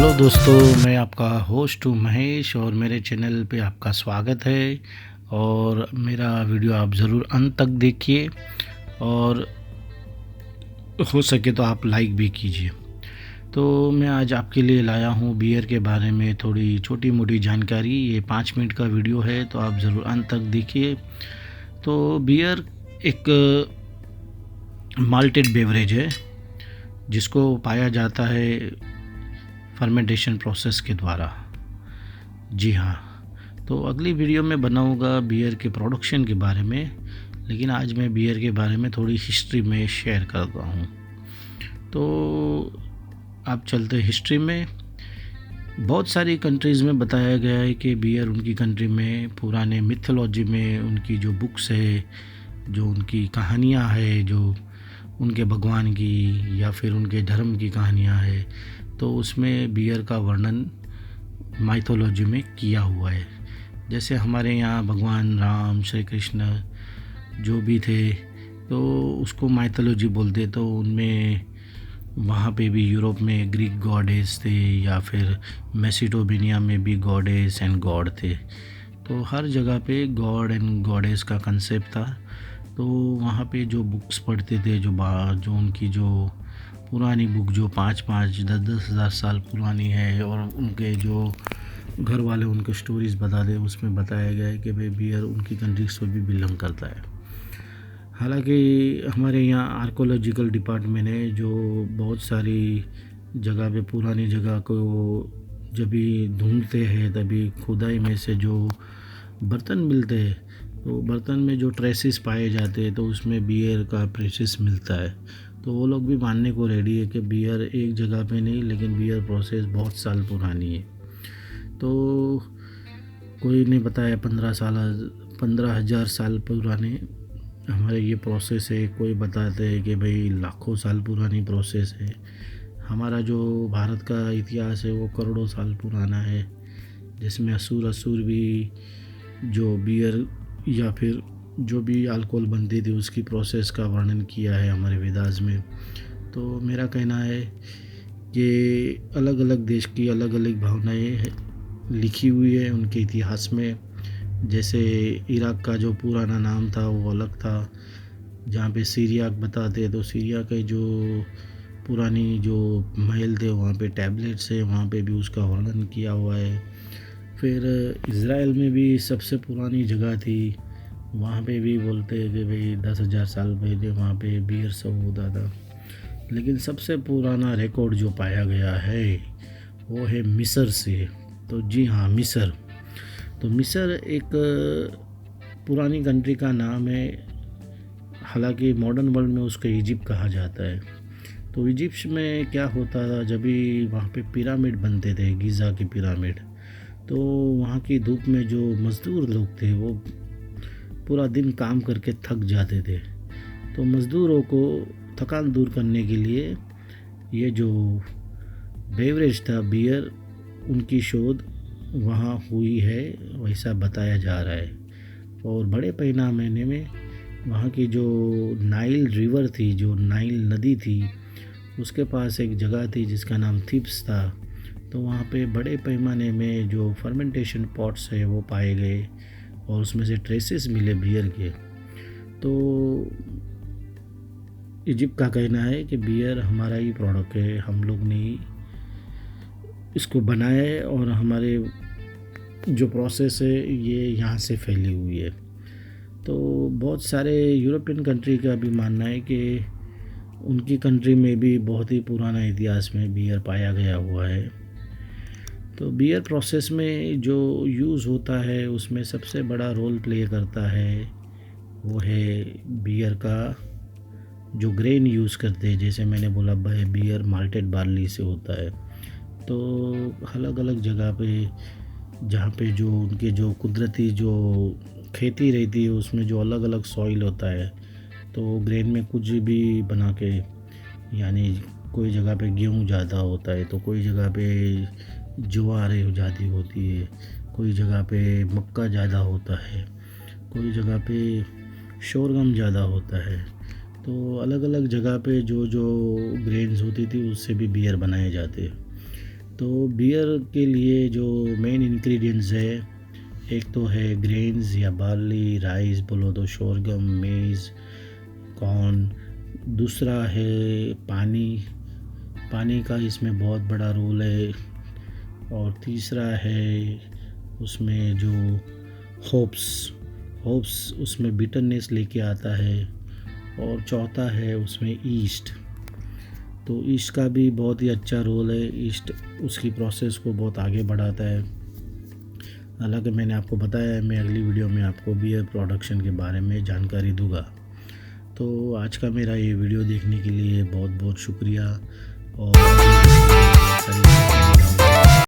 Hello दोस्तों, मैं आपका होस्ट हूँ महेश और मेरे चैनल पे आपका स्वागत है। और मेरा वीडियो आप ज़रूर अंत तक देखिए और हो सके तो आप लाइक भी कीजिए। तो मैं आज आपके लिए लाया हूँ बियर के बारे में थोड़ी छोटी मोटी जानकारी। ये 5 मिनट का वीडियो है तो आप ज़रूर अंत तक देखिए। तो बियर एक माल्टेड बेवरेज है जिसको पाया जाता है फर्मेंटेशन प्रोसेस के द्वारा। जी हाँ, तो अगली वीडियो में बनाऊंगा बियर के प्रोडक्शन के बारे में, लेकिन आज मैं बियर के बारे में थोड़ी हिस्ट्री में शेयर करता हूँ। तो आप चलते हिस्ट्री में। बहुत सारी कंट्रीज़ में बताया गया है कि बियर उनकी कंट्री में पुराने मिथोलॉजी में उनकी जो बुक्स है, जो उनकी कहानियाँ है, जो उनके भगवान की या फिर उनके धर्म की कहानियाँ है, तो उसमें बियर का वर्णन माइथोलॉजी में किया हुआ है। जैसे हमारे यहाँ भगवान राम, श्री कृष्ण जो भी थे तो उसको माइथोलॉजी बोलते। तो उनमें वहाँ पे भी यूरोप में ग्रीक गॉडेस थे या फिर मैसिडोनिया में भी गॉडेस एंड गॉड थे। तो हर जगह पे गॉड एंड गॉडेस का कंसेप्ट था। तो वहाँ पे जो बुक्स पढ़ते थे, जो उनकी जो पुरानी बुक जो 5-5, 10-10 हज़ार साल पुरानी है और उनके जो घर वाले उनको स्टोरीज़ बताते, उसमें बताया गया है कि भाई बियर उनकी कंट्री से भी बिलोंग करता है। हालांकि हमारे यहाँ आर्कोलॉजिकल डिपार्टमेंट है जो बहुत सारी जगह पे पुरानी जगह को जब भी ढूंढते हैं तभी खुदाई में से जो बर्तन मिलते हैं, तो बर्तन में जो ट्रेसेस पाए जाते हैं तो उसमें बियर का ट्रेसेस मिलता है। तो वो लोग भी मानने को रेडी है कि बियर एक जगह पे नहीं, लेकिन बियर प्रोसेस बहुत साल पुरानी है। तो कोई ने बताया 15,000 साल पुराने हमारे ये प्रोसेस है। कोई बताते हैं कि भाई लाखों साल पुरानी प्रोसेस है। हमारा जो भारत का इतिहास है वो करोड़ों साल पुराना है, जिसमें असुर भी जो बियर या फिर जो भी अल्कोहल बनती थी उसकी प्रोसेस का वर्णन किया है हमारे वेदास में। तो मेरा कहना है कि अलग अलग देश की अलग अलग भावनाएं लिखी हुई है उनके इतिहास में। जैसे इराक का जो पुराना नाम था वो अलग था, जहाँ पे सीरिया बताते, तो सीरिया के जो पुरानी जो महल थे वहाँ पे टैबलेट्स है, वहाँ पे भी उसका वर्णन किया हुआ है। फिर इज़राइल में भी सबसे पुरानी जगह थी, वहाँ पे भी बोलते हैं कि भाई 10,000 साल पहले वहाँ पे बियर सब होता था। लेकिन सबसे पुराना रिकॉर्ड जो पाया गया है वो है मिस्र से। तो जी हाँ, मिस्र। तो मिस्र एक पुरानी कंट्री का नाम है। हालांकि मॉडर्न वर्ल्ड में उसको इजिप्ट कहा जाता है। तो इजिप्ट में क्या होता था, जब भी वहाँ पे पिरामिड बनते थे, गीज़ा की पिरामिड, तो वहाँ की धूप में जो मज़दूर लोग थे वो पूरा दिन काम करके थक जाते थे। तो मज़दूरों को थकान दूर करने के लिए ये जो बेवरेज था बियर, उनकी शोध वहाँ हुई है, वैसा बताया जा रहा है। और बड़े पैमाने में वहाँ की जो नाइल रिवर थी, जो नाइल नदी थी, उसके पास एक जगह थी जिसका नाम थिप्स था। तो वहाँ पे बड़े पैमाने में जो फर्मेंटेशन पॉट्स है वो पाए गए और उसमें से ट्रेसेस मिले बियर के। तो इजिप्ट का कहना है कि बियर हमारा ही प्रोडक्ट है, हम लोग ने ही इसको बनाया है और हमारे जो प्रोसेस है ये यहाँ से फैली हुई है। तो बहुत सारे यूरोपियन कंट्री का भी मानना है कि उनकी कंट्री में भी बहुत ही पुराना इतिहास में बियर पाया गया हुआ है। तो बियर प्रोसेस में जो यूज़ होता है उसमें सबसे बड़ा रोल प्ले करता है वो है बियर का जो ग्रेन यूज़ करते हैं। जैसे मैंने बोला बियर माल्टेड बार्ली से होता है। तो अलग अलग जगह पे जहाँ पे जो उनके जो कुदरती जो खेती रहती है उसमें जो अलग अलग सॉइल होता है, तो ग्रेन में कुछ भी बना के, यानी कोई जगह पे गेहूँ ज़्यादा होता है तो कोई जगह पे ज्वार ज़्यादा होती है, कोई जगह पे मक्का ज़्यादा होता है, कोई जगह पे शोरगम ज़्यादा होता है। तो अलग अलग जगह पे जो जो ग्रेन्स होती थी उससे भी बियर बनाए जाते हैं। तो बियर के लिए जो मेन इंग्रेडिएंट्स है, एक तो है ग्रेन्स या बार्ली, राइस बोलो तो शोरगम, मेज़, कॉर्न। दूसरा है पानी, पानी का इसमें बहुत बड़ा रोल है। और तीसरा है उसमें जो होप्स, होप्स उसमें बिटरनेस लेके आता है। और चौथा है उसमें ईस्ट। तो ईस्ट का भी बहुत ही अच्छा रोल है। ईस्ट उसकी प्रोसेस को बहुत आगे बढ़ाता है। हालांकि मैंने आपको बताया है, मैं अगली वीडियो में आपको बियर प्रोडक्शन के बारे में जानकारी दूंगा। तो आज का मेरा ये वीडियो देखने के लिए बहुत बहुत शुक्रिया। और